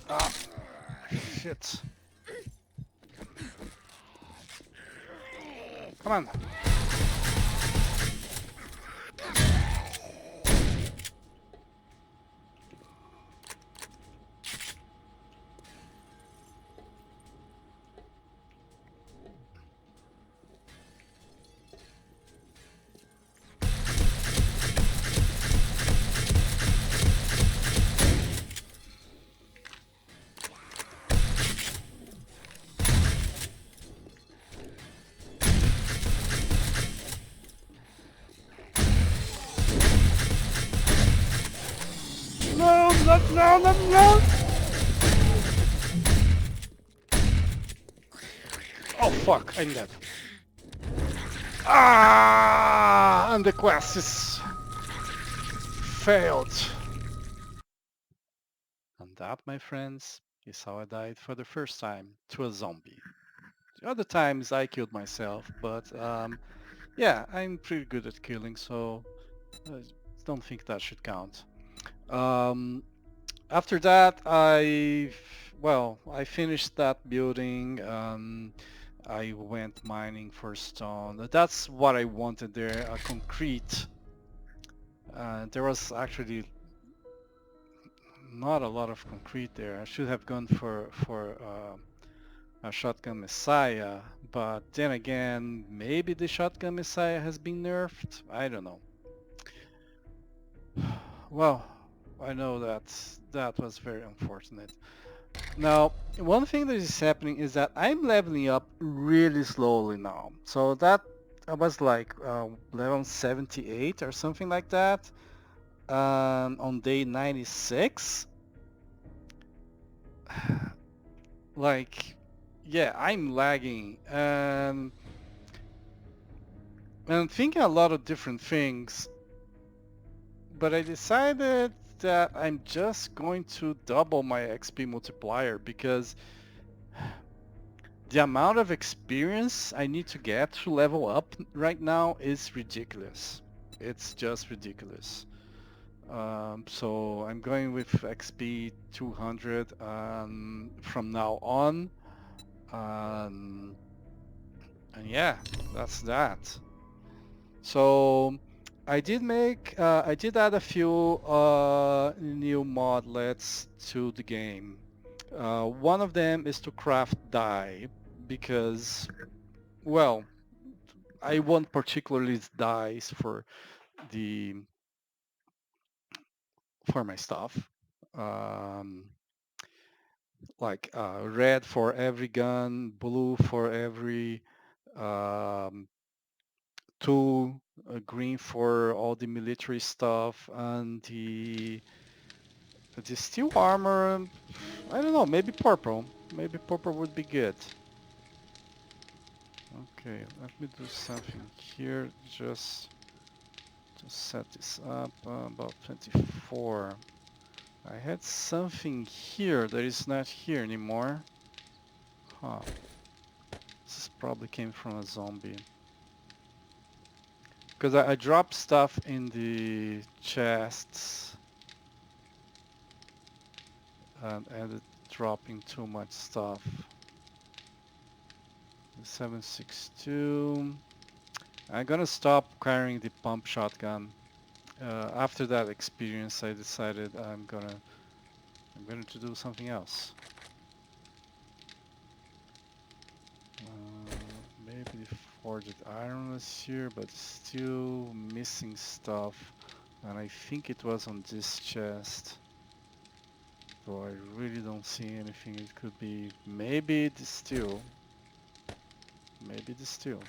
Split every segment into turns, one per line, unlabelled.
Ah, shit. Come on. No, not no, not no. Oh fuck, I'm dead. Ah, and the quest is failed. And that, my friends, is how I died for the first time to a zombie. The other times I killed myself, but yeah, I'm pretty good at killing, so I don't think that should count. Um, After that, I finished that building. I went mining for stone. That's what I wanted there, a concrete. There was actually not a lot of concrete there. I should have gone for a shotgun messiah, but then again, maybe the shotgun messiah has been nerfed. I don't know. Well, I know that that was very unfortunate. Now, one thing that is happening is that I'm leveling up really slowly now. So that I was like level 78 or something like that on day 96. Like, yeah, I'm lagging and I'm thinking a lot of different things, but I decided that I'm just going to double my XP multiplier because the amount of experience I need to get to level up right now is ridiculous. It's just ridiculous. So I'm going with XP 200 from now on. Um, and yeah, that's that. So I did add a few new modlets to the game. One of them is to craft dye because, well, I want particularly dyes the for my stuff. Um, like red for every gun, blue for every um, tool, green for all the military stuff, and the steel armor. I don't know, maybe purple. Maybe purple would be good. Okay, let me do something here just to set this up. About 24. I had something here that is not here anymore. Huh. This probably came from a zombie. Because I dropped stuff in the chests and ended dropping too much stuff. The 762. I'm gonna stop carrying the pump shotgun. After that experience, I decided I'm going to do something else. Maybe the forged iron was here, but still missing stuff. And I think it was on this chest. Though I really don't see anything. It could be maybe the steel. Maybe the steel.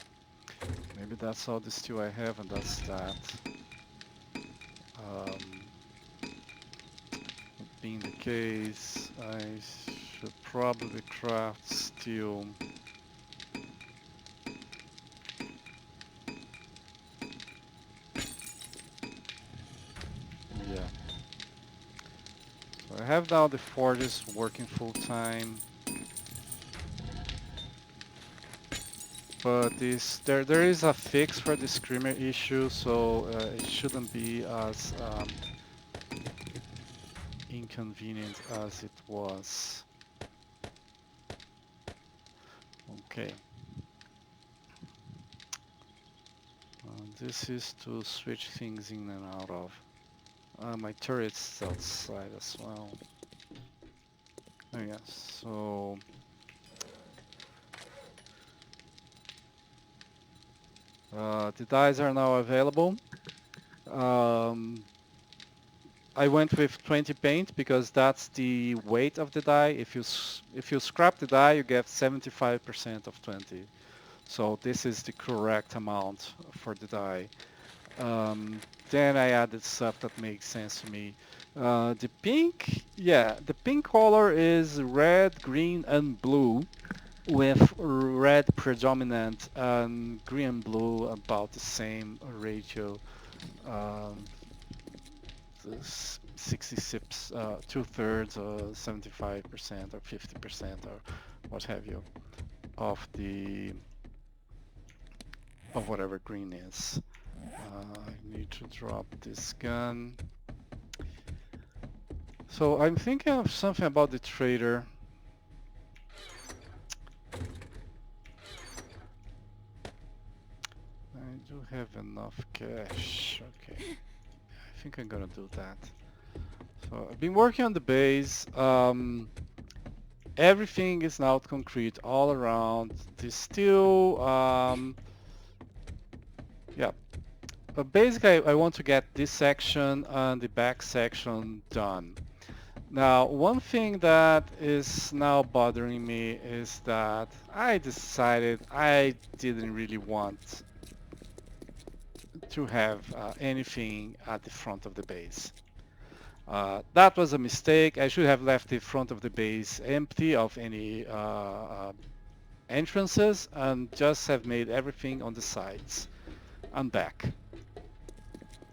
Maybe that's all the steel I have and that's that. Um, being the case, I should probably craft steel. Yeah. So I have now the forges working full time. But there is a fix for the screamer issue, so it shouldn't be as inconvenient as it was. Okay. This is to switch things in and out of. My turret's outside as well. Oh yes, so the dies are now available. I went with 20 paint because that's the weight of the die. If you scrap the die, you get 75% of 20. So this is the correct amount for the die. Then I added stuff that makes sense to me. The pink, yeah, the pink color is red, green, and blue, with red predominant and green and blue about the same ratio. Um, 66, 2/3, 75% or 50% or what have you of the of whatever green is. I need to drop this gun. So I'm thinking of something about the trader. I do have enough cash. Okay, I think I'm gonna do that. So I've been working on the base. Everything is now concrete all around. The steel, yeah. But basically, I want to get this section and the back section done. Now, one thing that is now bothering me is that I decided I didn't really want to have anything at the front of the base. That was a mistake. I should have left the front of the base empty of any entrances and just have made everything on the sides and back.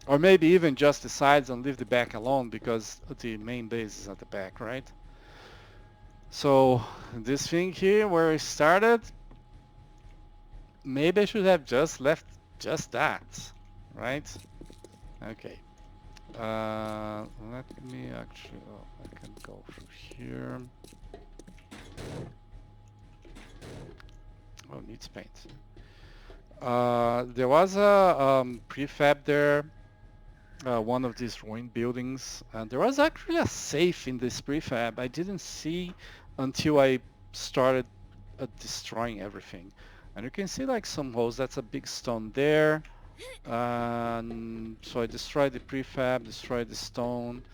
Or maybe even just the sides and leave the back alone because the main base is at the back, right? So this thing here where I started, maybe I should have just left just that, right? Okay. Let me actually, oh, I can go through here. Oh, needs paint. There was a prefab there, one of these ruined buildings, and there was actually a safe in this prefab. I didn't see until I started destroying everything. And you can see like some holes. That's a big stone there. And so I destroyed the prefab, destroyed the stone.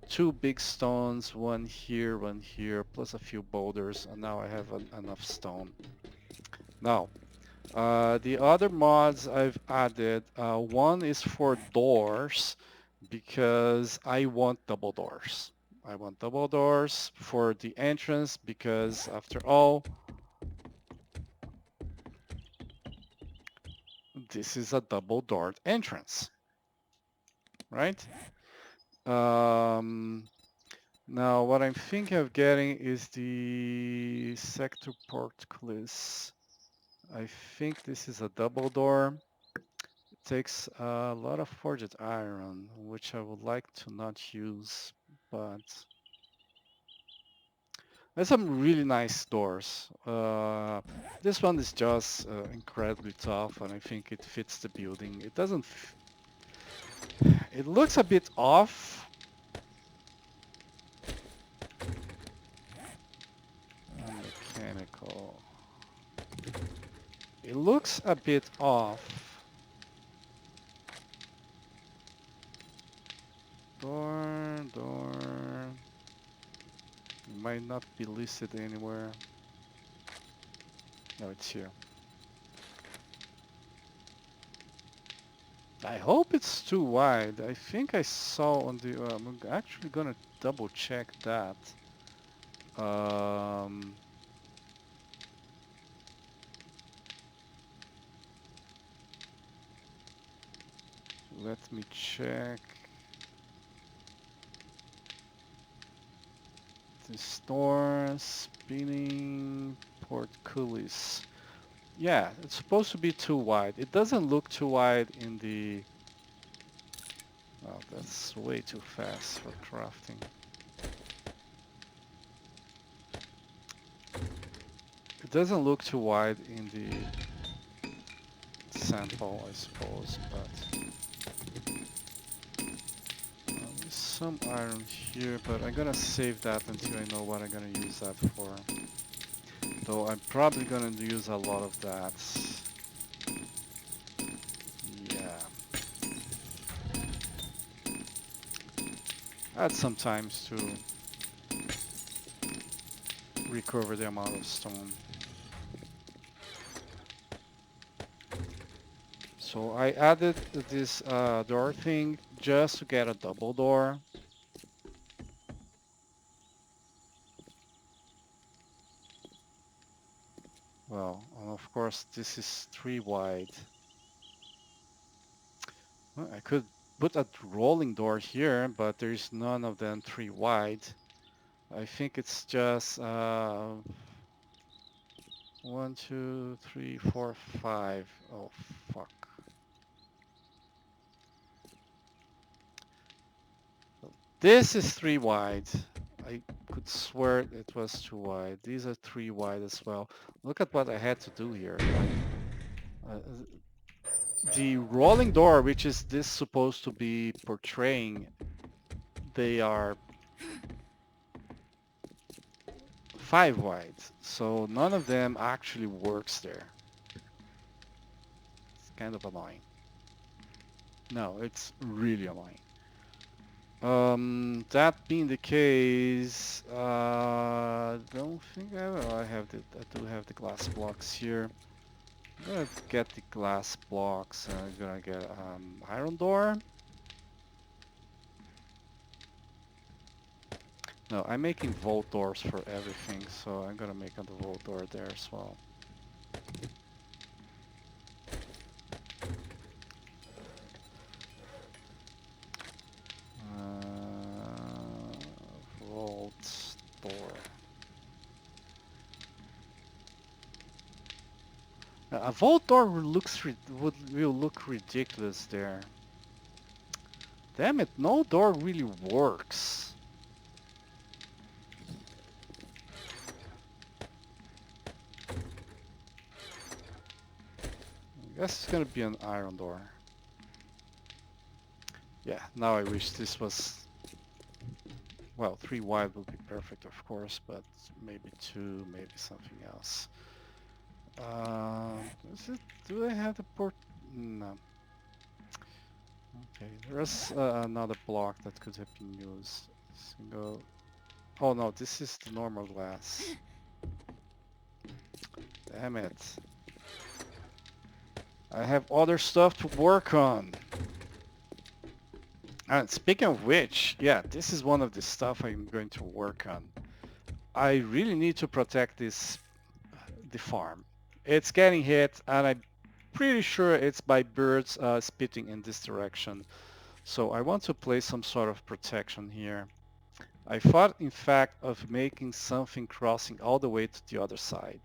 Two big stones, one here, plus a few boulders, and now I have enough stone. Now, the other mods I've added, one is for doors, because I want double doors. I want double doors for the entrance because after all, this is a double doored entrance, right? Um, Now what I'm thinking of getting is the sector portcullis. I think this is a double door. It takes a lot of forged iron, which I would like to not use, but there's some really nice doors. This one is just incredibly tough, and I think it fits the building. It doesn't. It looks a bit off. Mechanical. It looks a bit off. Door. It might not be listed anywhere. No, it's here. I hope it's too wide. I think I saw on the... I'm actually gonna double check that. Um, Let me check. The store, spinning, portcullis. Yeah, it's supposed to be too wide. It doesn't look too wide in the... Oh, that's way too fast for crafting. It doesn't look too wide in the sample, I suppose, but... There's some iron here, but I'm gonna save that until I know what I'm gonna use that for. Though I'm probably gonna use a lot of that. Yeah. Add some times to recover the amount of stone. So I added this door thing just to get a double door. Well, and of course this is 3 wide. Well, I could put a rolling door here, but there's none of them 3 wide. I think it's just 1, 2, 3, 4, 5. Oh, fuck. This is 3 wide. I could swear it was 2 wide. These are 3 wide as well. Look at what I had to do here. The rolling door, which is this supposed to be portraying, they are 5 wide. So none of them actually works there. It's kind of annoying. No, it's really annoying. That being the case, don't think I have the, I do have the glass blocks here. I'm gonna get the glass blocks and I'm gonna get iron door. No, I'm making vault doors for everything, so I'm gonna make a vault door there as well. Vault door. A vault door will look ridiculous there. Damn it, no door really works. I guess it's gonna be an iron door. Yeah, now I wish this was... Well, 3 wide would be perfect, of course, but maybe 2, maybe something else. Do I have the port? No. Okay, there's another block that could have been used. Single... Oh no, this is the normal glass. Damn it. I have other stuff to work on. And speaking of which, yeah, this is one of the stuff I'm going to work on. I really need to protect the farm. It's getting hit, and I'm pretty sure it's by birds spitting in this direction. So I want to place some sort of protection here. I thought, in fact, of making something crossing all the way to the other side.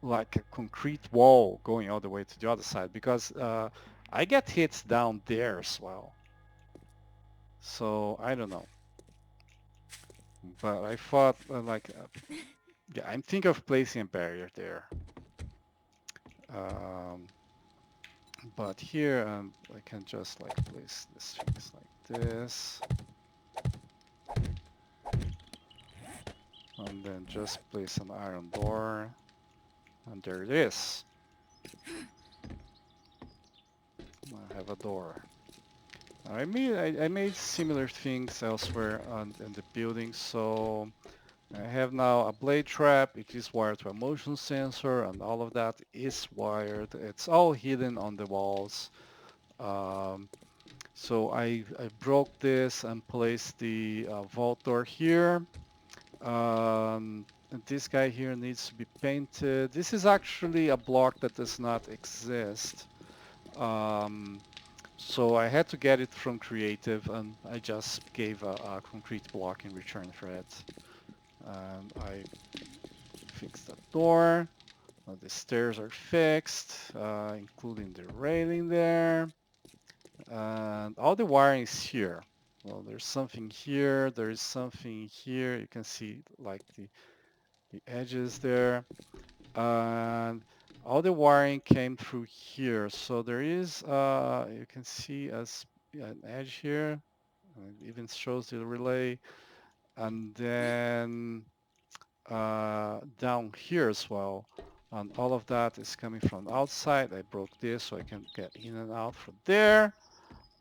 Like a concrete wall going all the way to the other side, because I get hits down there as well. So I don't know. But I thought yeah, I'm thinking of placing a barrier there. But here I can just like place this things like this. And then just place an iron door. And there it is. I have a door. I made similar things elsewhere in the building, so I have now a blade trap. It is wired to a motion sensor, and all of that is wired. It's all hidden on the walls. So I broke this and placed the vault door here. And this guy here needs to be painted. This is actually a block that does not exist. So I had to get it from creative, and I just gave a concrete block in return for it. And I fix the door. The stairs are fixed, including the railing there. And all the wiring is here. Well, there's something here, there is something here. You can see like the edges there. And all the wiring came through here. So there is, you can see an edge here. It even shows the relay. And then down here as well. And all of that is coming from outside. I broke this so I can get in and out from there.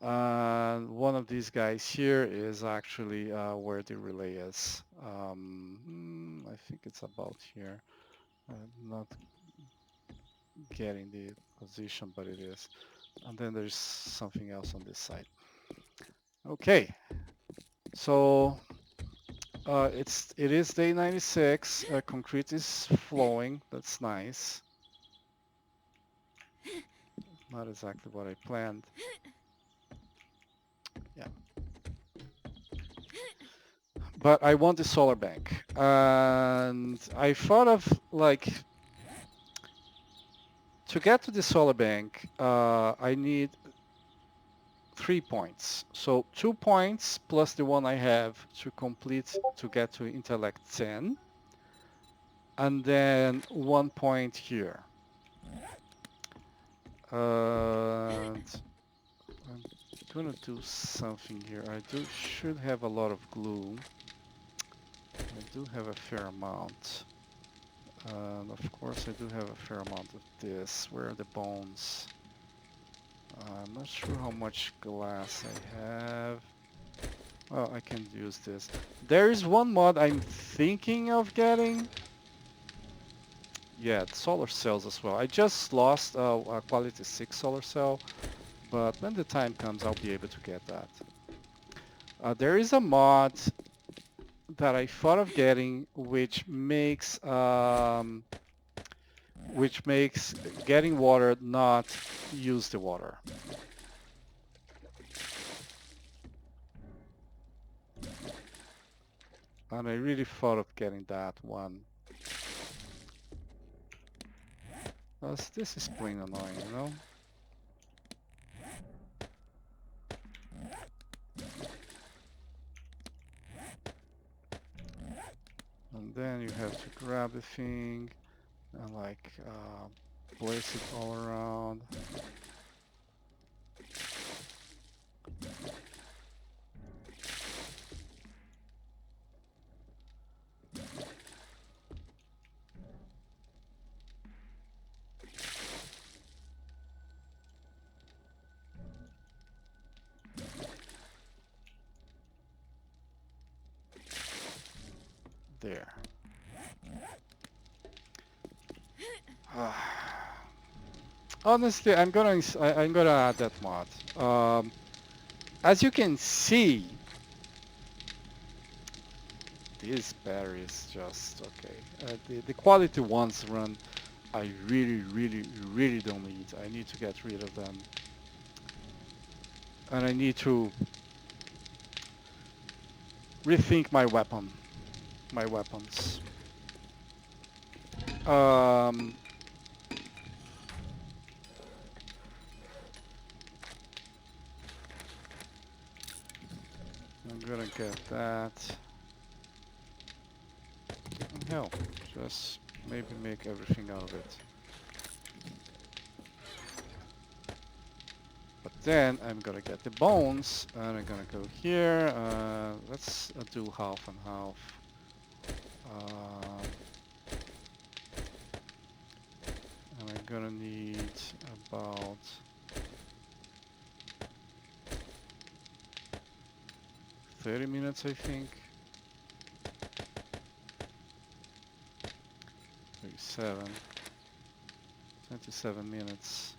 And one of these guys here is actually where the relay is. I think it's about here. I'm not getting the position, but it is. And then there's something else on this side. Okay, so it is day 96. Concrete is flowing. That's nice. Not exactly what I planned. Yeah. But I want the solar bank. And I thought of like, to get to the solar bank, I need 3 points. So 2 points plus the one I have to complete to get to intellect 10. And then 1 point here. And I'm gonna do something here. I should have a lot of glue. I do have a fair amount. And of course I do have a fair amount of this. Where are the bones? I'm not sure how much glass I have. Well, I can use this. There is one mod I'm thinking of getting. Yeah, solar cells as well. I just lost a quality 6 solar cell, but when the time comes I'll be able to get that. There is a mod that I thought of getting which makes getting water not use the water. And I really thought of getting that one. This is plain annoying, you know? And then you have to grab the thing and like place it all around. There. Honestly, I'm gonna add that mod. As you can see, this battery is just okay. The quality ones run, I really don't need. I need to get rid of them, and I need to rethink my weapons. I'm gonna get that. Hell, just maybe make everything out of it. But then I'm gonna get the bones, and I'm gonna go here. Let's do half and half. And I'm gonna need about 30 minutes, I think. 37, 27 minutes.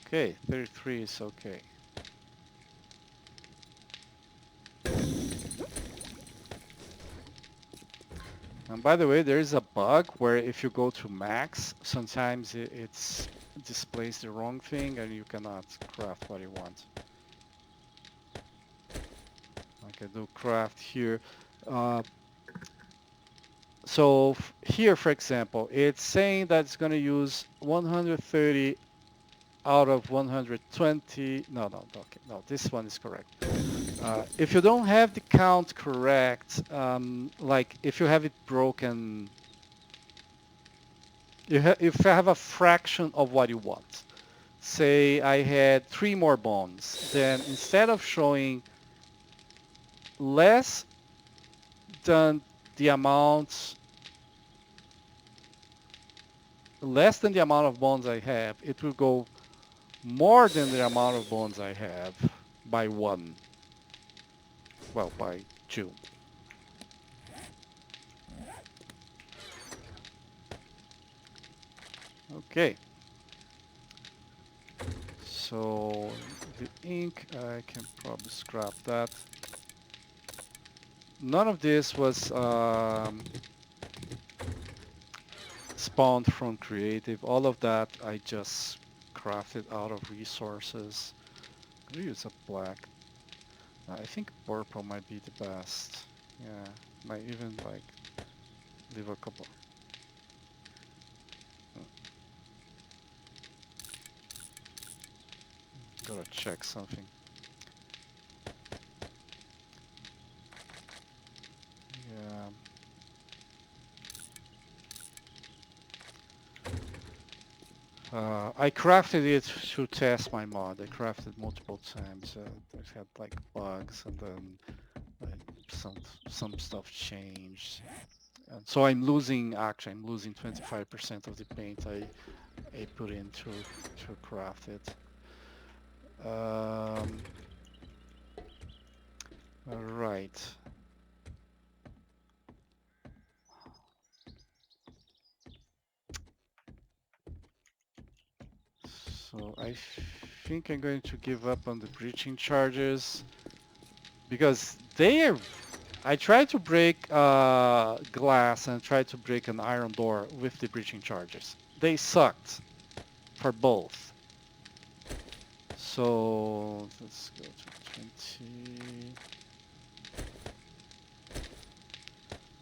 Okay, 33 is okay. And by the way, there is a bug where if you go to max, sometimes it's displays the wrong thing and you cannot craft what you want. I can do craft here. So here, for example, it's saying that it's going to use 130 out of 120. Okay, no, this one is correct. If you don't have the count correct, like if you have it broken, if you have a fraction of what you want, say I had 3 more bones, then instead of showing less than the amount, less than the amount of bones I have, it will go more than the amount of bones I have by 1. Well, by 2. Okay. So the ink, I can probably scrap that. None of this was spawned from creative. All of that I just crafted out of resources. I'm gonna use a black. I think purple might be the best. Yeah, might even like leave a couple. Gotta check something. Yeah. I crafted it to test my mod. I crafted multiple times. It had like bugs, and then like, some stuff changed. And so I'm losing. Actually, I'm losing 25% of the paint I put in to craft it. All right. So I think I'm going to give up on the breaching charges because they are. I tried to break glass and tried to break an iron door with the breaching charges. They sucked for both. So let's go to 20.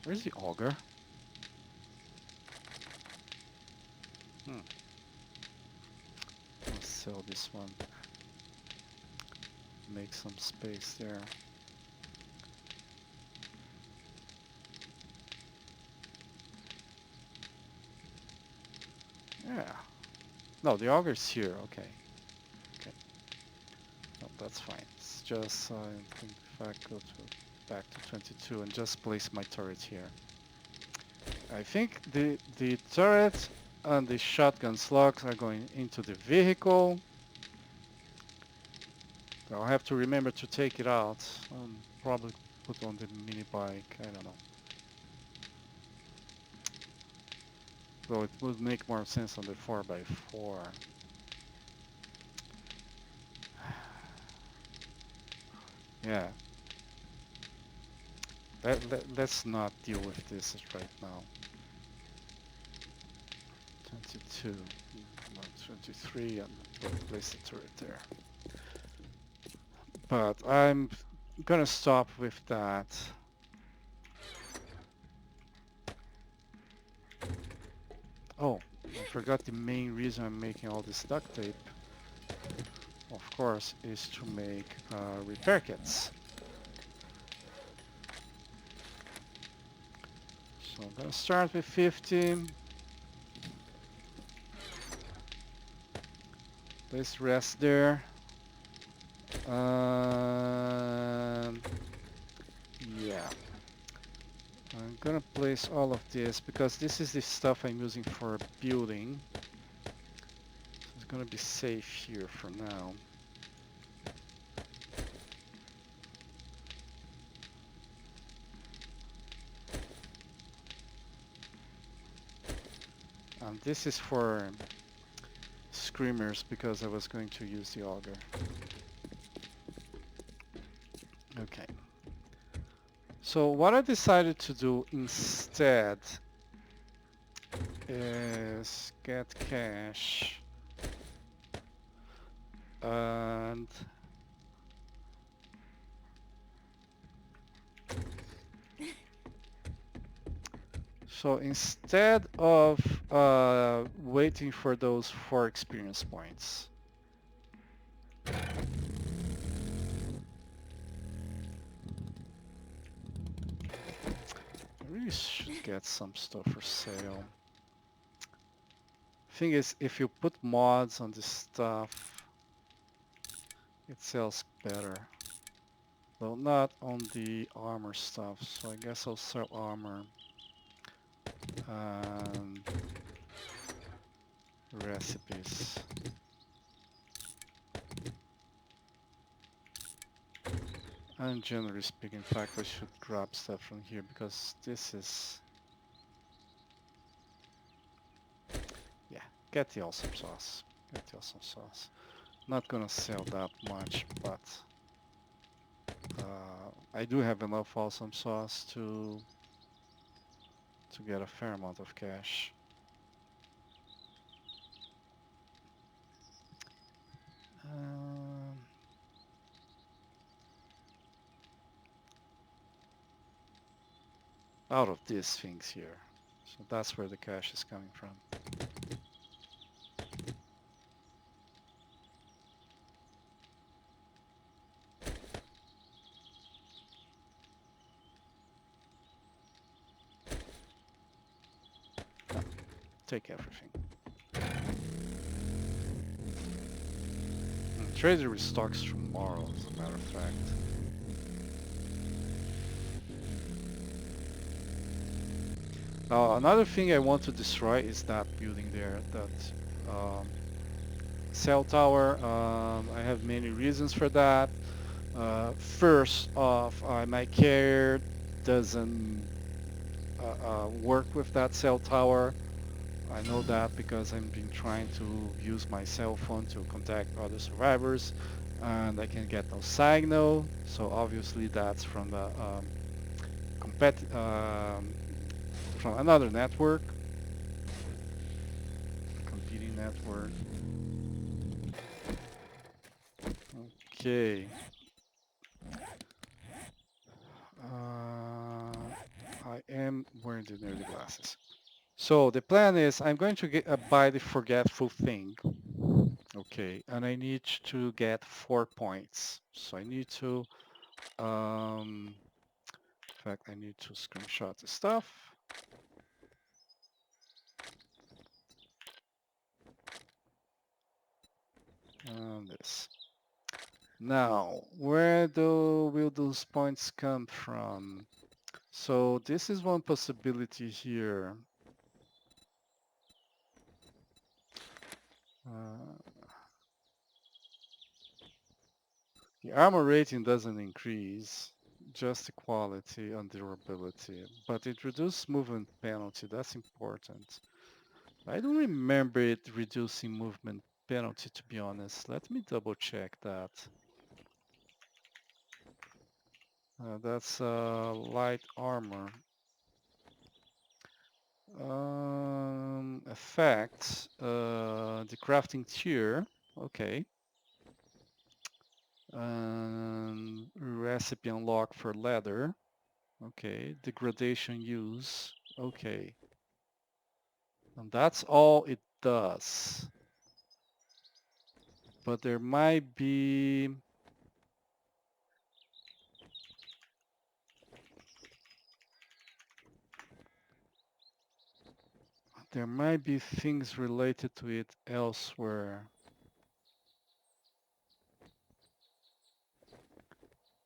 Where's the auger? Let's sell this one. Make some space there. Yeah. No, the auger's here. Okay. Okay. No, that's fine. It's just I think if I go to back to 22 and just place my turret here. I think the turret and the shotgun slugs are going into the vehicle. I'll have to remember to take it out and probably put on the mini bike. I don't know. Though it would make more sense on the 4x4. Yeah. Let's not deal with this right now. 22, 23, and we'll place the turret there. But I'm gonna stop with that. Oh, I forgot the main reason I'm making all this duct tape. Of course, is to make repair kits. So I'm gonna start with 50. Let's rest there. Yeah. I'm gonna place all of this because this is the stuff I'm using for building. So it's gonna be safe here for now. And this is for screamers because I was going to use the auger. Okay. So what I decided to do instead is get cash And so instead of waiting for those 4 experience points, I really should get some stuff for sale. Thing is, if you put mods on this stuff, it sells better. Well, not on the armor stuff, so I guess I'll sell armor and recipes. And generally speaking, in fact, I should grab stuff from here because this is... Yeah, get the awesome sauce. Get the awesome sauce. Not gonna sell that much, but I do have enough awesome sauce to get a fair amount of cash. Um, Out of these things here. So that's where the cash is coming from. Take everything. Trader restocks tomorrow, as a matter of fact. Now, another thing I want to destroy is that building there, that cell tower. I have many reasons for that. First off, my carrier doesn't work with that cell tower. I know that because I've been trying to use my cell phone to contact other survivors and I can get no signal. So obviously that's from the from another network, competing network. Okay. I am wearing the nerdy glasses. So the plan is I'm going to get buy the forgetful thing. Okay, and I need to get 4 points. So I need to, in fact, I need to screenshot the stuff. And this. Now, where will those points come from? So this is one possibility here. Uh, the armor rating doesn't increase, just the quality and durability, but it reduces movement penalty. That's important. I don't remember it reducing movement penalty, to be honest. Let me double check that. That's light armor. Effects, the crafting tier, okay. Recipe unlock for leather, okay. Degradation use, okay. And that's all it does. But there might be things related to it elsewhere.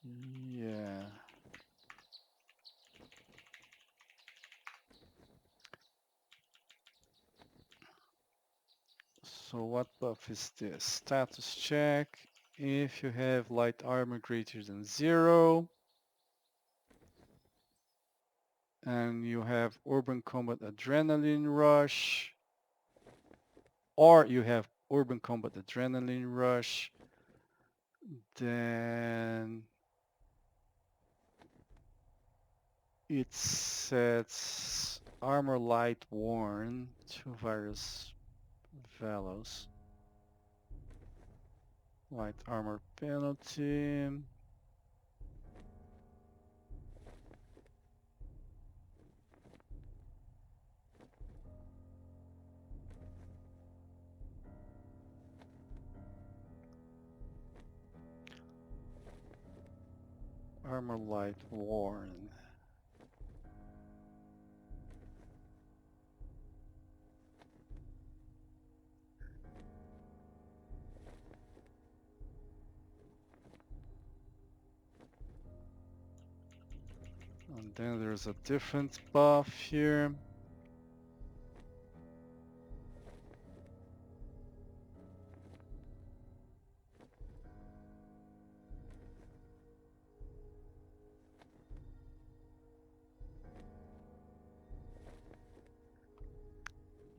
Yeah. So what buff is this? Status check. If you have light armor greater than 0, and you have urban combat adrenaline rush, or you have urban combat adrenaline rush, then it sets armor light worn to various values. Light armor penalty. Armor light worn. And then there's a different buff here.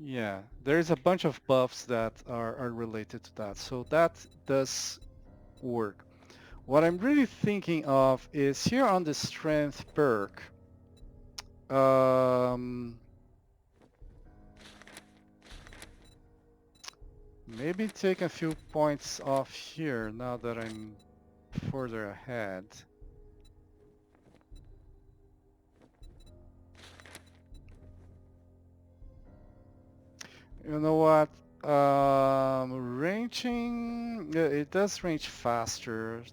Yeah, there's a bunch of buffs that are related to that, so that does work. What I'm really thinking of is here on the strength perk, maybe take a few points off here now that I'm further ahead. You know what? Ranging, yeah, it does range faster,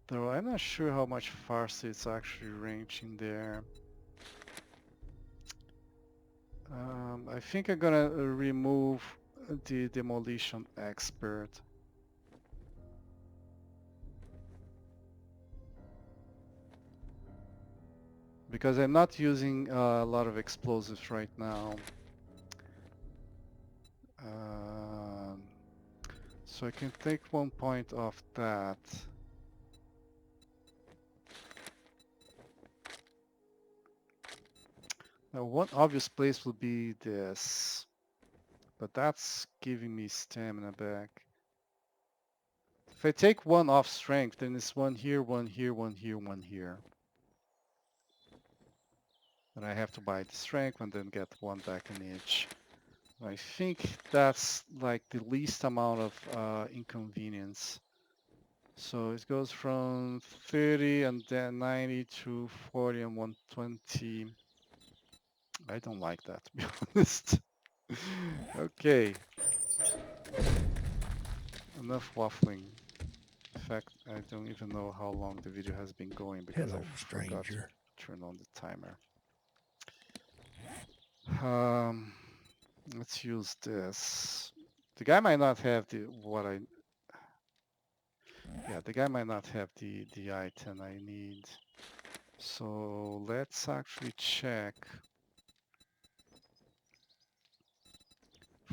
though I'm not sure how much faster it's actually ranging there. I think I'm gonna remove the demolition expert. Because I'm not using a lot of explosives right now. Um, so I can take 1 point off that. Now one obvious place would be this, but that's giving me stamina back. If I take 1 off strength, then it's 1 here, 1 here, 1 here, 1 here. And I have to buy the strength and then get 1 back in each. I think that's like the least amount of inconvenience. So it goes from 30 and then 90 to 40 and 120. I don't like that, to be honest. Okay. Enough waffling. In fact, I don't even know how long the video has been going because
Hello,
I forgot
stranger.
to turn on the timer. Um, let's use this. The guy might not have the the guy might not have the item I need. So let's actually check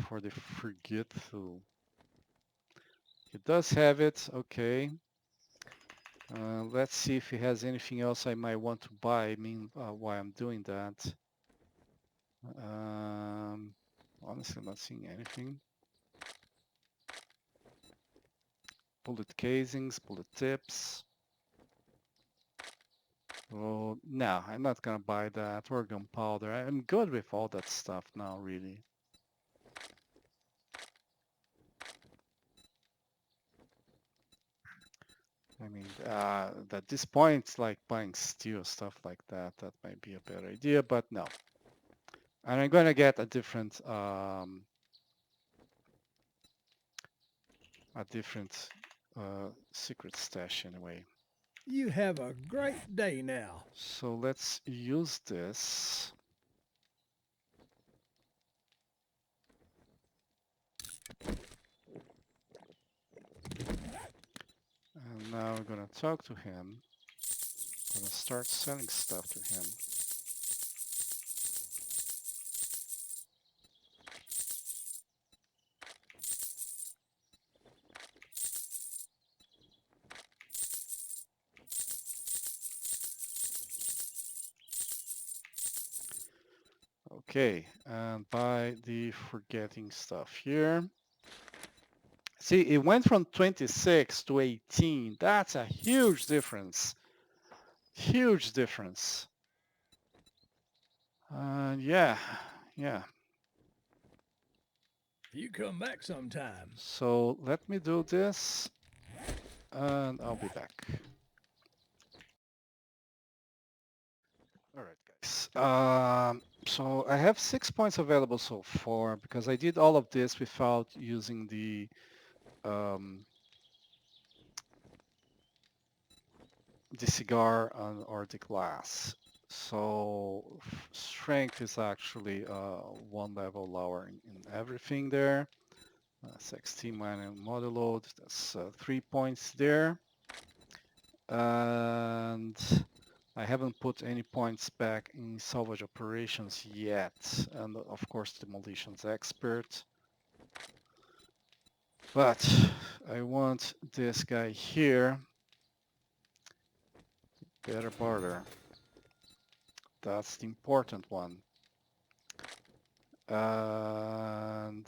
for the forgetful. He does have it, okay. Let's see if he has anything else I might want to buy while I'm doing that. Honestly, not seeing anything. Bullet casings, bullet tips. Oh, no, I'm not gonna buy that, or gunpowder. I'm good with all that stuff now, really. I mean, at this point, like buying steel, stuff like that, that might be a better idea, but no. And I'm gonna get a different secret stash anyway.
You have a great day now.
So let's use this. And now we're gonna talk to him. Gonna start selling stuff to him. Okay, and buy the forgetting stuff here. See, it went from 26 to 18. That's a huge difference. Huge difference. Yeah.
You come back sometime.
So let me do this and I'll be back. All right, guys. So I have 6 points available so far because I did all of this without using um, the cigar or the glass. So strength is actually one level lower in everything there. 16 minus modulo, that's 3 points there. And I haven't put any points back in salvage operations yet. And of course demolitions expert. But I want this guy here. Better barter. That's the important one. And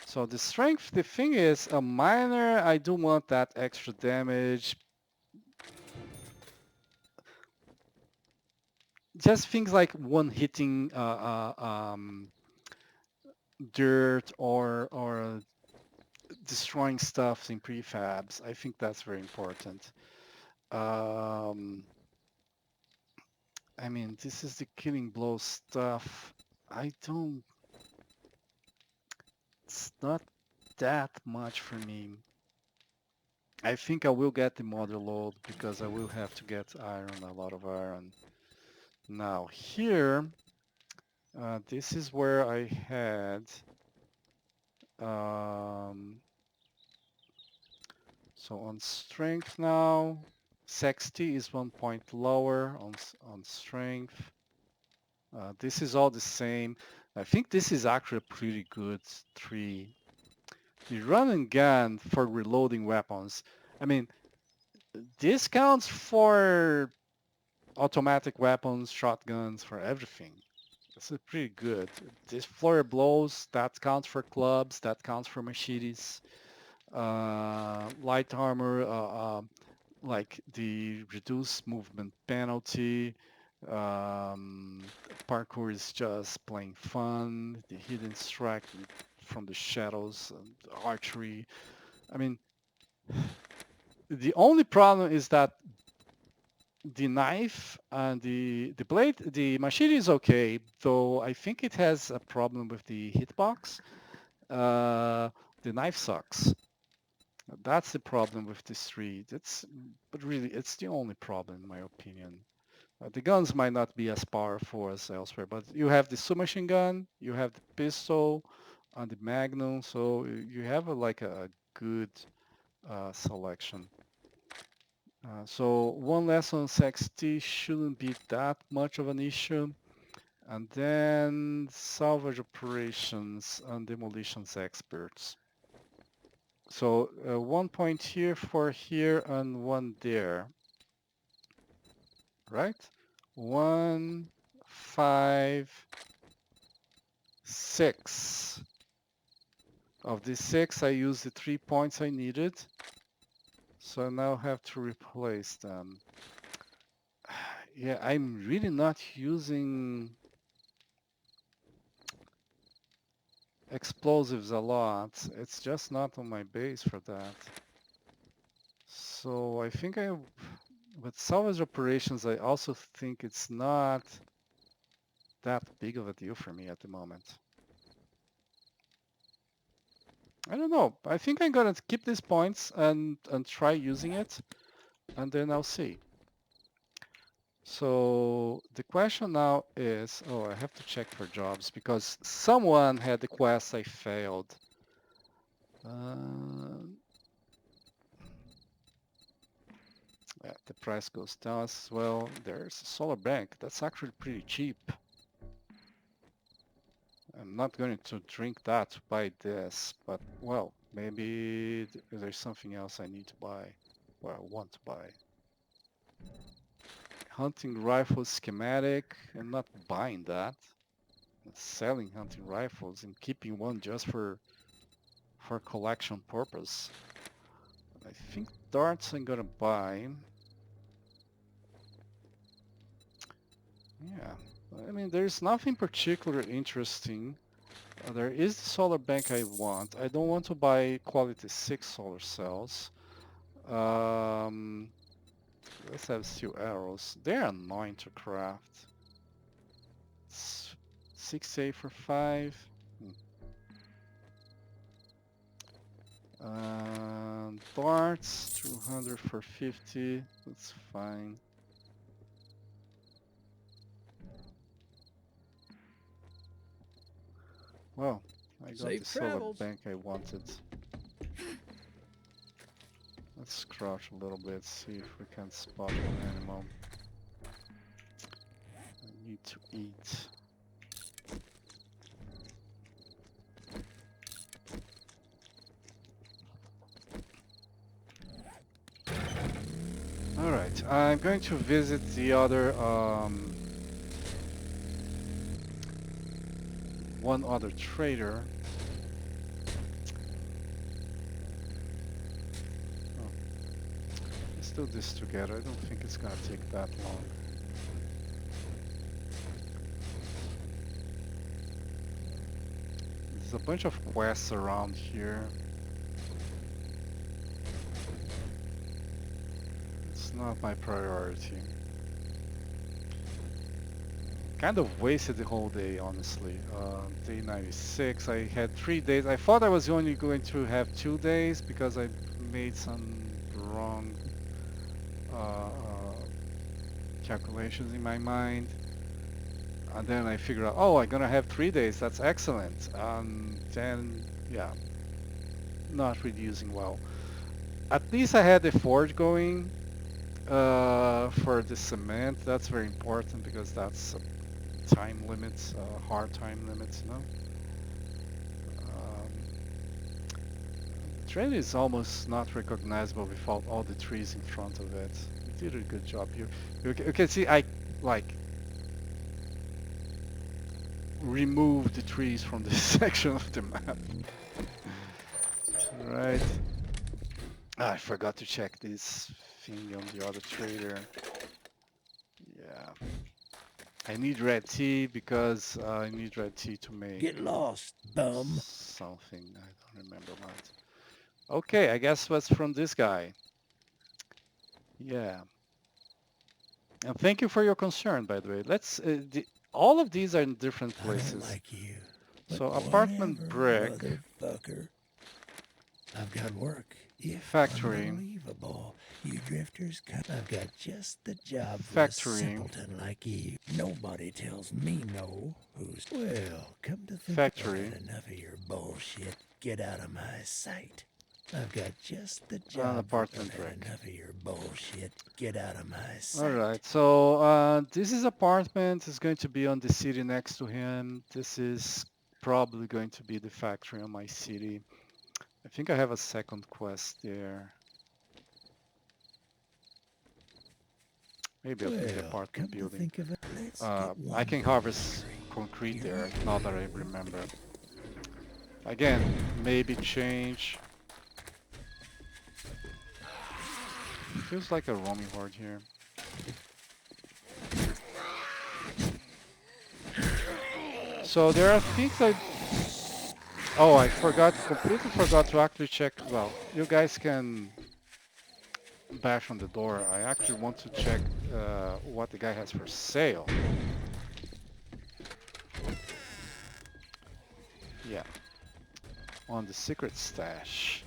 so the strength, the thing is, a miner, I do want that extra damage. Just things like one hitting dirt or destroying stuff in prefabs. I think that's very important. I mean, this is the killing blow stuff. I don't. It's not that much for me. I think I will get the mother load because I will have to get iron, a lot of iron. Now here, this is where I had so on strength now, 60 is 1 point lower on strength. This is all the same. I think this is actually a pretty good tree. The run and gun for reloading weapons. I mean, this counts for automatic weapons, shotguns, for everything. This is pretty good. This flurry blows, that counts for clubs, that counts for machetes. Light armor, like the reduced movement penalty. Um, Parkour is just plain fun. The hidden strike from the shadows, archery. I mean, the only problem is that the knife and the blade, the machete is okay, though I think it has a problem with the hitbox. The knife sucks. That's the problem with this tree. But really, it's the only problem in my opinion. The guns might not be as powerful as elsewhere, but you have the submachine gun, you have the pistol, and the magnum, so you have like a good selection. So one less on XT shouldn't be that much of an issue. And then salvage operations and demolitions experts. So 1 point here for here and one there, right? 1, 5, 6. Of the 6, I used the 3 points I needed. So I now have to replace them. Yeah, I'm really not using explosives a lot. It's just not on my base for that. So I think with salvage operations, I also think it's not that big of a deal for me at the moment. I don't know. I think I'm gonna keep these points and try using it, and then I'll see. So the question now is, oh, I have to check for jobs because someone had the quest I failed. Yeah, the price goes down as well. There's a solar bank. That's actually pretty cheap. I'm not going to drink that to buy this, but well, maybe there's something else I need to buy, or I want to buy. Hunting rifle schematic. I'm not buying that. I'm selling hunting rifles and keeping one just for collection purpose. I think darts I'm gonna buy. Yeah, I mean there's nothing particularly interesting. There is the solar bank I want. I don't want to buy quality 6 solar cells. Um, let's have steel arrows. They're annoying to craft. 6A for 5. Darts, 200 for 50. That's fine. Well, I got the
Safe
solar
travels.
bank I wanted. Let's crouch a little bit, see if we can spot an animal. I need to eat. Alright, I'm going to visit the other, one other trader. Oh, let's do this together. I don't think it's gonna take that long. There's a bunch of quests around here. It's not my priority. Kind of wasted the whole day, honestly. Day 96, I had 3 days. I thought I was only going to have 2 days because I made some wrong calculations in my mind. And then I figured out, oh, I'm gonna have 3 days. That's excellent. Then, yeah, not really using well. At least I had the forge going for the cement. That's very important because that's time limits, hard time limits, no? Um, the train is almost not recognizable without all the trees in front of it. You did a good job here. You can see I like removed the trees from this section of the map. Right. I forgot to check this thing on the other trader. Yeah. I need red tea because I need red tea to make
Get lost, bum.
something. I don't remember what. Okay, I guess what's from this guy. Yeah. And thank you for your concern, by the way. All of these are in different
I don't
places.
like you. But
So apartment
whatever,
brick,
motherfucker. I've got work. If
factory,
unbelievable, you drifters I've got just the job for a
factory,
simpleton like you. Nobody tells me no. Who's well? Come to think of
factory,
it, enough of your bullshit. Get out of my sight. I've got just the
and
job for
apartment brick.
enough of your bullshit. Get out of my sight.
All right, so this is apartment. Is going to be on the city next to him. This is probably going to be the factory on my city. I think I have a second quest there. Maybe I'll do the apartment building. I can harvest concrete there, now that I remember. Again, maybe change. Feels like a roaming horde here. So there are things oh, I completely forgot to actually check. Well, you guys can bash on the door. I actually want to check what the guy has for sale. Yeah. On the secret stash.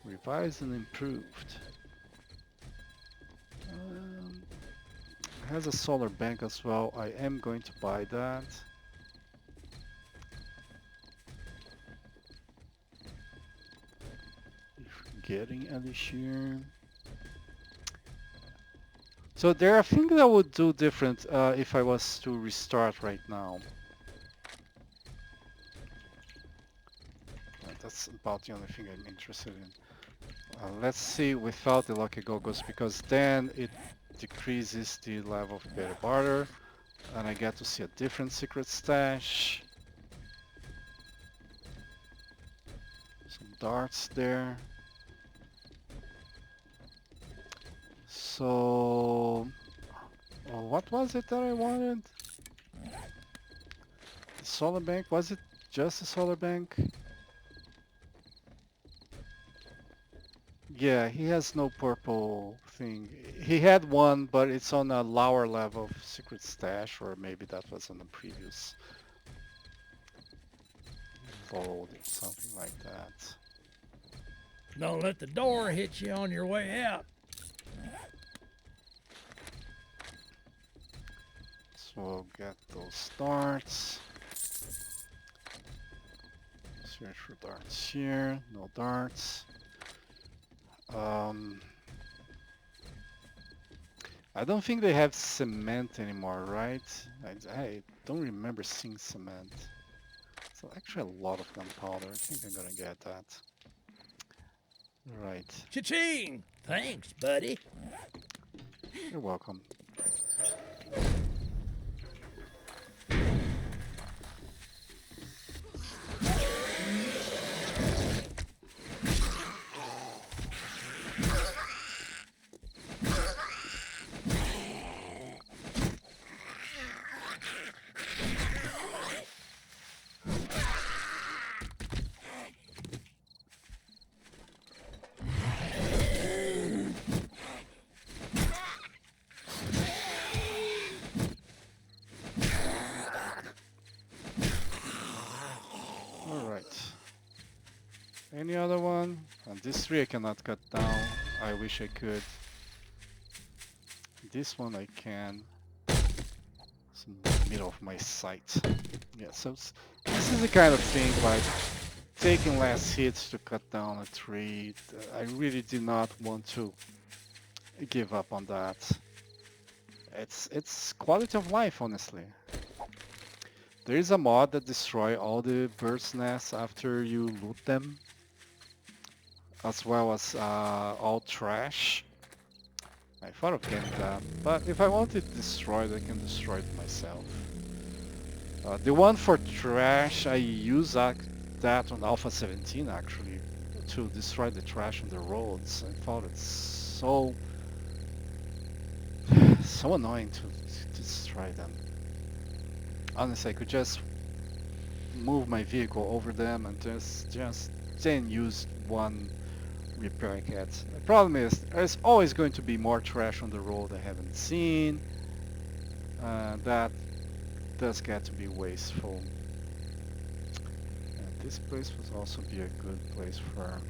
Revised and improved. Has a solar bank as well. I am going to buy that. Getting elixir. So there are things I would do different if I was to restart right now. That's about the only thing I'm interested in. Let's see without the lucky goggles, because then it decreases the level of better barter and I get to see a different secret stash. Some darts there. So what was it that I wanted? The solar bank? Was it just a solar bank? Yeah, he has no purple thing. He had one, but it's on a lower level of secret stash, or maybe that was on the previous fold, something like that.
Don't let the door hit you on your way out.
So we'll get those darts. Search for darts here. No darts. I don't think they have cement anymore, right? I don't remember seeing cement. So actually a lot of gunpowder. I think I'm gonna get that. Right.
Cha-ching! Thanks, buddy.
You're welcome. Alright. Any other one? And this tree I cannot cut down. I wish I could. This one I can. It's in the middle of my sight. Yeah, so this is the kind of thing like taking less hits to cut down a tree. I really did not want to give up on that. It's quality of life, honestly. There is a mod that destroy all the bird's nests after you loot them, as well as all trash. I thought of getting that, but if I want it destroyed, I can destroy it myself. The one for trash, I use that on Alpha 17 actually, to destroy the trash on the roads. I thought it's so annoying to destroy them. Honestly, I could just move my vehicle over them and just then use one repair kit. The problem is there's always going to be more trash on the road I haven't seen. That does get to be wasteful. And this place would also be a good place for...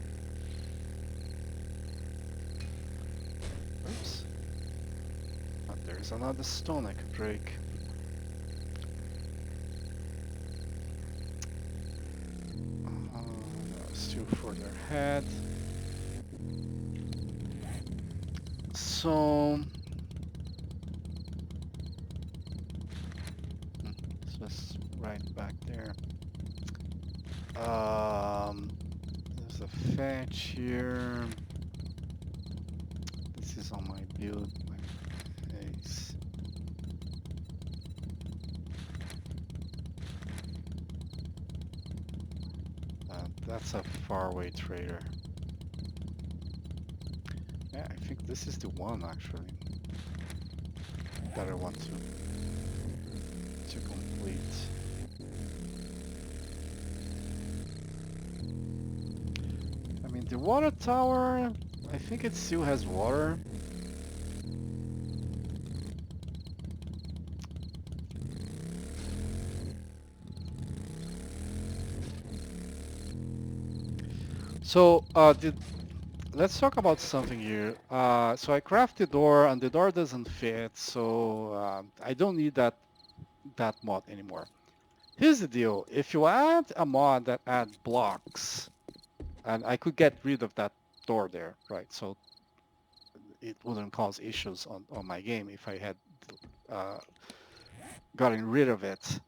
Oops. Oh, there's another stone I could break. Still further ahead. So... It's just right back there. There's a fetch here. This is on my build, my base. That's a faraway trader. Yeah, I think this is the one actually that I want to complete. I mean, the water tower, I think it still has water. So, let's talk about something here. So I craft the door, and the door doesn't fit, so I don't need that mod anymore. Here's the deal: if you add a mod that add blocks, and I could get rid of that door there, right? So it wouldn't cause issues on my game if I had uh, gotten rid of it.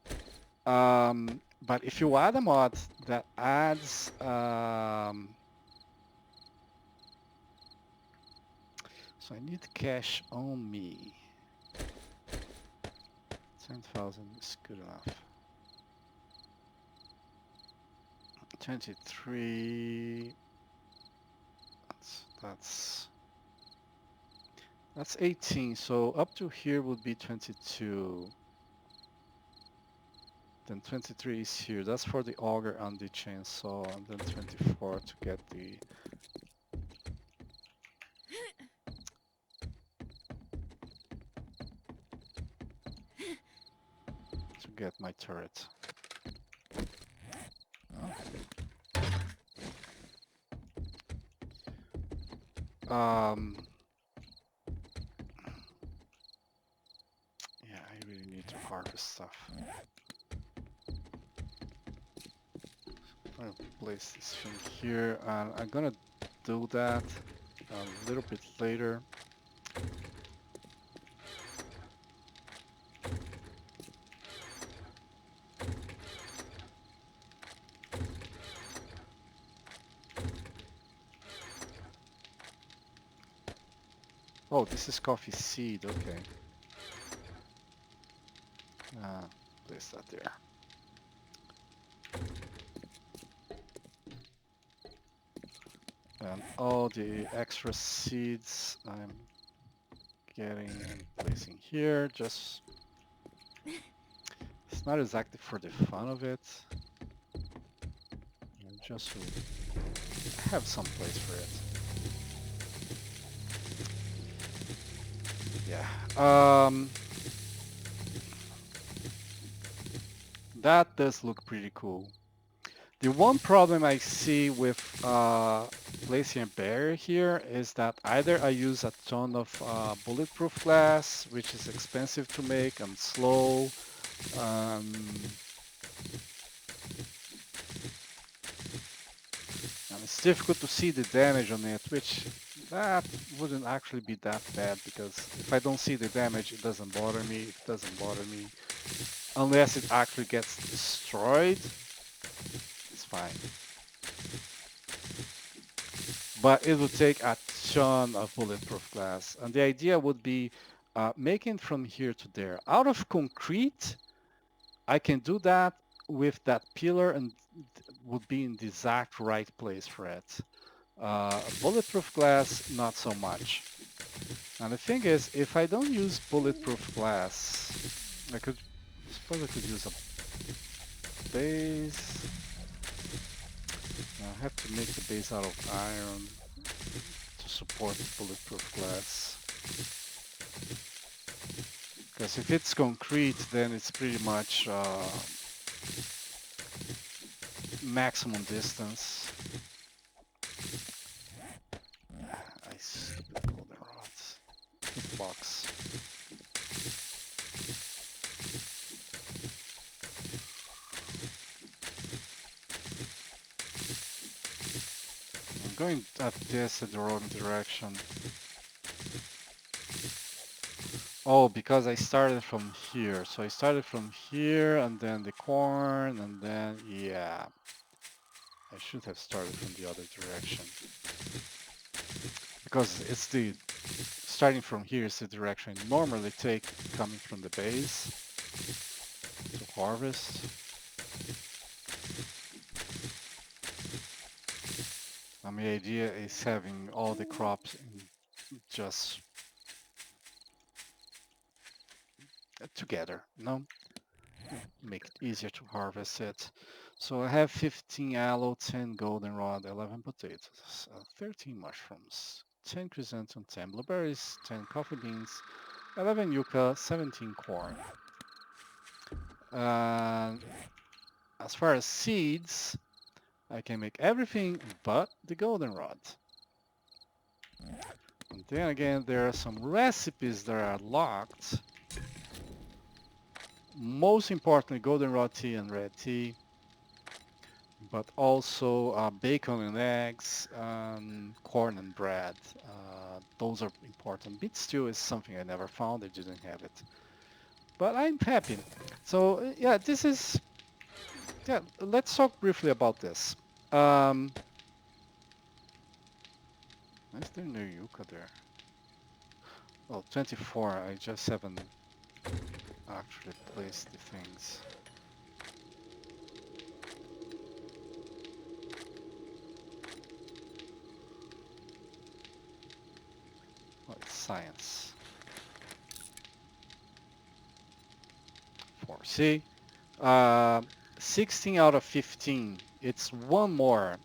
But if you add a mod that adds so I need cash on me. 10,000 is good enough. 23. That's 18. So up to here would be 22. Then 23 is here. That's for the auger and the chainsaw. And then 24 to get the... to get my turret. Yeah, I really need to harvest stuff. I'll place this thing here, and I'm gonna do that a little bit later. Oh, this is coffee seed, okay. Place that there. And all the extra seeds I'm getting and placing here, just... It's not exactly for the fun of it. Just to have some place for it. Yeah. That does look pretty cool. The one problem I see with placing a barrier here is that either I use a ton of bulletproof glass, which is expensive to make and slow. And it's difficult to see the damage on it, which that wouldn't actually be that bad, because if I don't see the damage, it doesn't bother me. It doesn't bother me unless it actually gets destroyed. It's fine. But it would take a ton of bulletproof glass. And the idea would be making from here to there. Out of concrete, I can do that with that pillar and would be in the exact right place for it. Bulletproof glass, not so much. And the thing is, if I don't use bulletproof glass, I suppose I could use a base. I have to make the base out of iron to support the bulletproof glass. Because if it's concrete, then it's pretty much maximum distance. I stupid golden rods. Hitbox. I'm going at this in the wrong direction. Oh, because I started from here. So I started from here and then the corn and then, yeah. I should have started from the other direction. Because it's the, starting from here is the direction I normally take coming from the base to harvest. And the idea is having all the crops in just together, you know? Make it easier to harvest it. So I have 15 aloe, 10 goldenrod, 11 potatoes, 13 mushrooms, 10 chrysanthemum, 10 blueberries, 10 coffee beans, 11 yucca, 17 corn. As far as seeds, I can make everything but the goldenrod. And then again, there are some recipes that are locked. Most importantly, goldenrod tea and red tea. But also bacon and eggs, corn and bread. Those are important. Beet stew is something I never found. I didn't have it. But I'm happy. So yeah, this is... Yeah, let's talk briefly about this. Is there no yucca there? Well, 24. I just haven't actually placed the things. Well, it's science. 4C. Uh, 16 out of 15. It's one more.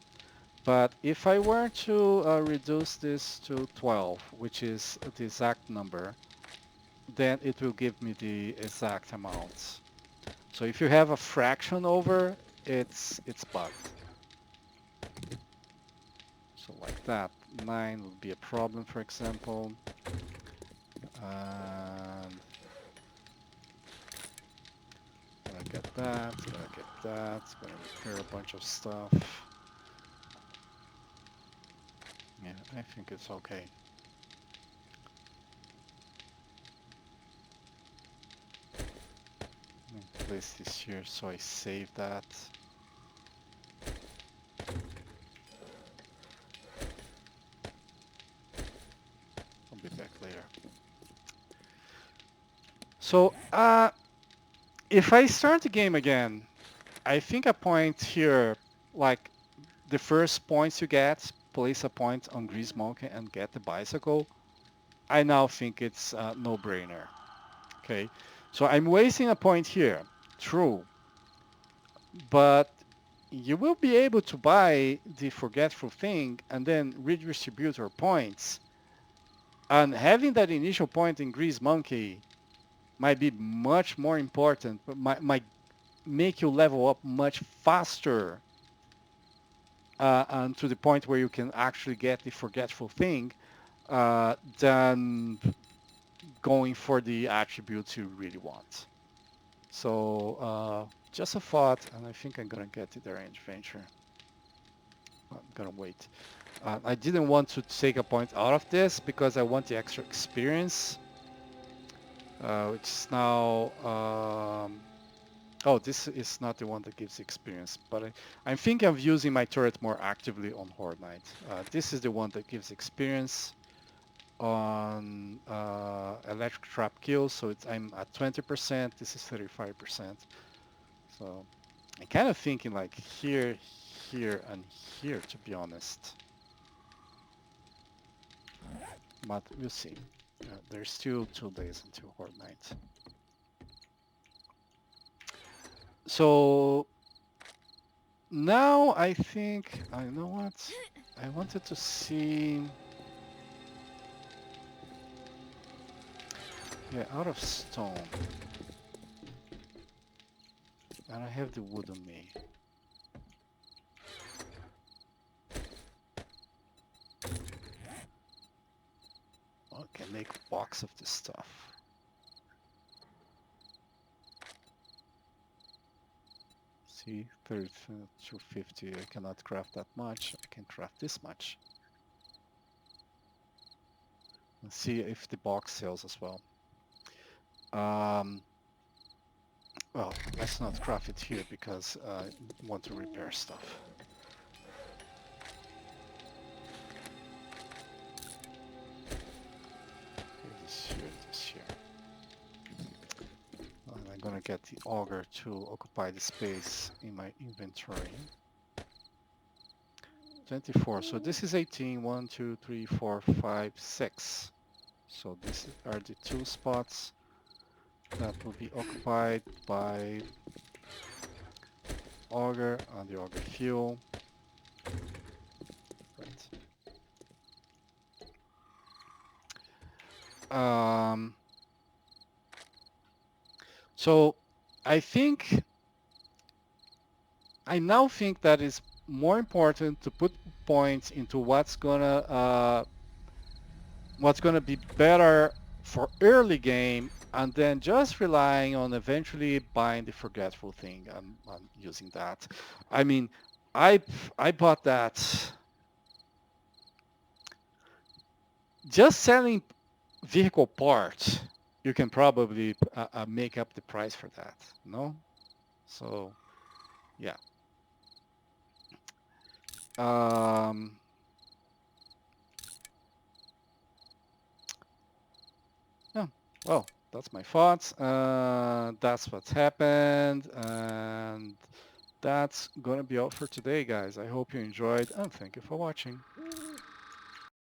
But if I were to reduce this to 12, which is the exact number, then it will give me the exact amount. So if you have a fraction over, it's bugged. So like that, 9 would be a problem, for example. And gonna get that, gonna get that, gonna repair a bunch of stuff. Yeah, I think it's okay. Let me place this here so I save that. I'll be back later. So, if I start the game again, I think a point here, like the first points you get, place a point on Grease Monkey and get the bicycle. I now think it's a no-brainer. Okay, so I'm wasting a point here. True, but you will be able to buy the forgetful thing and then redistribute your points. And having that initial point in Grease Monkey might be much more important, but might make you level up much faster and to the point where you can actually get the forgetful thing than going for the attributes you really want. So just a thought, and I think I'm gonna get the deranged venture. I'm gonna wait. I didn't want to take a point out of this because I want the extra experience, which is now. Oh, this is not the one that gives experience, but I'm thinking of using my turret more actively on Horde Knight. This is the one that gives experience on electric trap kills, so I'm at 20%, this is 35%. So I'm kind of thinking like here, here, and here, to be honest. But we'll see. There's still 2 days until Horde Night. So now I think, I know what? I wanted to see... Yeah, out of stone. And I have the wood on me. Well, I can make a box of this stuff. See, 30 to 50. I cannot craft that much. I can craft this much. Let's see if the box sells as well. Well, let's not craft it here because I want to repair stuff. This here, this here. And I'm gonna get the auger to occupy the space in my inventory. 24, so this is 18, 1, 2, 3, 4, 5, 6. So these are the 2 spots that will be occupied by auger and the auger fuel. Right. So I now think that it's more important to put points into what's gonna be better for early game, and then just relying on eventually buying the forgetful thing and using that. I mean, I bought that. Just selling vehicle parts, you can probably make up the price for that, no? So, yeah. Um, yeah, well, that's my thoughts. That's what's happened, and that's gonna be all for today, guys. I hope you enjoyed, and thank you for watching.